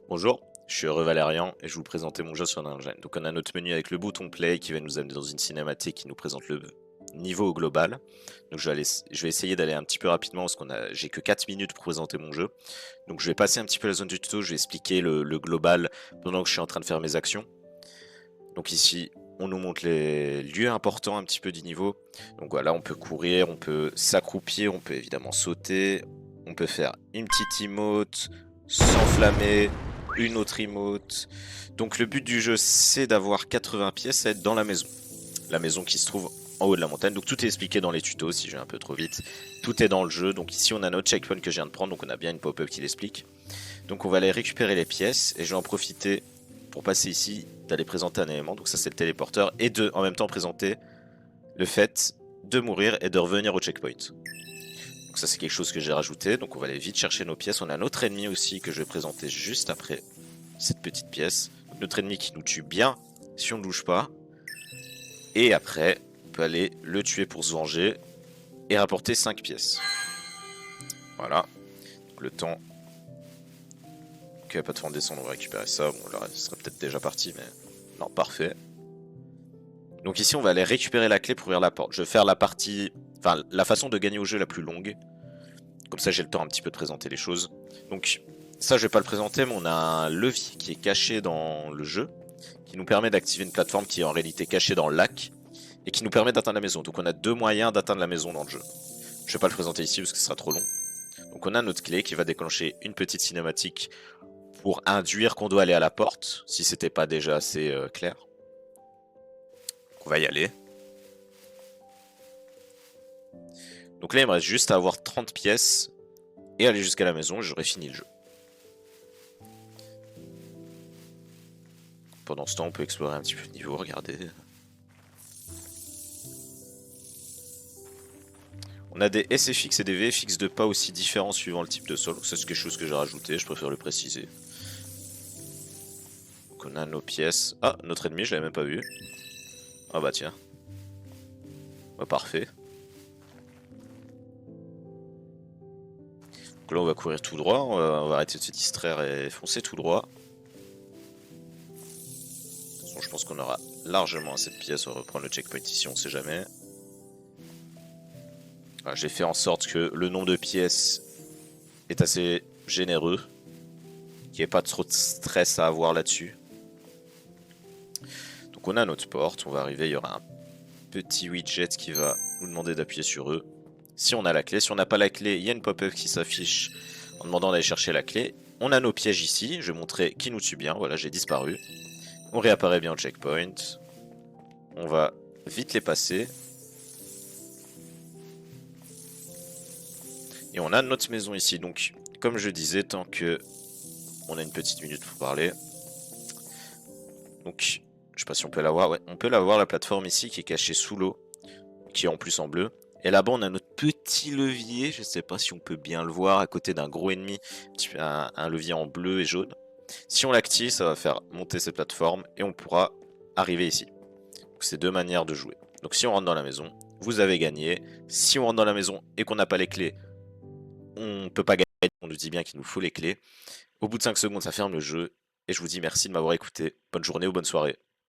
Bonjour, je suis Heureux Valérian et je vais vous présenter mon jeu sur Unreal. Donc on a notre menu avec le bouton play qui va nous amener dans une cinématique qui nous présente le niveau au global. Donc je vais essayer d'aller un petit peu rapidement parce j'ai que 4 minutes pour présenter mon jeu. Donc je vais passer un petit peu la zone du tuto, je vais expliquer le global pendant que je suis en train de faire mes actions. Donc ici on nous montre les lieux importants un petit peu du niveau. Donc voilà, on peut courir, on peut s'accroupir, on peut évidemment sauter, on peut faire une petite emote, s'enflammer, une autre emote. Donc le but du jeu c'est d'avoir 80 pièces à être dans la maison. La maison qui se trouve en haut de la montagne. Donc tout est expliqué dans les tutos si je vais un peu trop vite. Tout est dans le jeu. Donc ici on a notre checkpoint que je viens de prendre. Donc on a bien une pop-up qui l'explique. Donc on va aller récupérer les pièces et je vais en profiter pour passer ici d'aller présenter un élément. Donc ça c'est le téléporteur et de en même temps présenter le fait de mourir et de revenir au checkpoint. Donc ça c'est quelque chose que j'ai rajouté. Donc on va aller vite chercher nos pièces. On a notre ennemi aussi que je vais présenter juste après cette petite pièce. Donc, notre ennemi qui nous tue bien si on ne bouge pas. Et après on peut aller le tuer pour se venger et rapporter 5 pièces. Voilà. Donc, le temps qu'il n'y a pas de temps de descendre, on va récupérer ça. Bon là ce serait peut-être déjà parti mais non, parfait. Donc ici on va aller récupérer la clé pour ouvrir la porte. Je vais faire la partie, enfin la façon de gagner au jeu la plus longue. Comme ça j'ai le temps un petit peu de présenter les choses. Donc ça je vais pas le présenter mais on a un levier qui est caché dans le jeu. Qui nous permet d'activer une plateforme qui est en réalité cachée dans le lac. Et qui nous permet d'atteindre la maison. Donc on a deux moyens d'atteindre la maison dans le jeu. Je vais pas le présenter ici parce que ce sera trop long. Donc on a notre clé qui va déclencher une petite cinématique pour induire qu'on doit aller à la porte. Si c'était pas déjà assez clair. On va y aller. Donc là, il me reste juste à avoir 30 pièces et aller jusqu'à la maison et j'aurai fini le jeu. Pendant ce temps, on peut explorer un petit peu le niveau, regardez. On a des SFX et des VFX de pas aussi différents suivant le type de sol. Donc ça, c'est quelque chose que j'ai rajouté, je préfère le préciser. Donc on a nos pièces. Ah, notre ennemi, je l'avais même pas vu. Ah bah tiens. Bah parfait. Donc là, on va courir tout droit, on va arrêter de se distraire et foncer tout droit. De toute façon, je pense qu'on aura largement assez de pièces, on va reprendre le checkpoint ici, on sait jamais. Voilà, j'ai fait en sorte que le nombre de pièces est assez généreux, qu'il n'y ait pas trop de stress à avoir là-dessus. Donc on a notre porte, on va arriver, il y aura un petit widget qui va nous demander d'appuyer sur eux. Si on a la clé, si on n'a pas la clé, il y a une pop-up qui s'affiche en demandant d'aller chercher la clé. On a nos pièges ici, je vais montrer qui nous tue bien, voilà j'ai disparu. On réapparaît bien au checkpoint. On va vite les passer. Et on a notre maison ici, donc comme je disais, tant que on a une petite minute pour parler. Donc je sais pas si on peut la voir, ouais, on peut la voir la plateforme ici qui est cachée sous l'eau, qui est en plus en bleu. Et là-bas on a notre petit levier, je sais pas si on peut bien le voir, à côté d'un gros ennemi, un levier en bleu et jaune. Si on l'active, ça va faire monter cette plateforme et on pourra arriver ici. C'est deux manières de jouer. Donc si on rentre dans la maison, vous avez gagné. Si on rentre dans la maison et qu'on n'a pas les clés, on ne peut pas gagner. On nous dit bien qu'il nous faut les clés. Au bout de 5 secondes, ça ferme le jeu. Et je vous dis merci de m'avoir écouté. Bonne journée ou bonne soirée.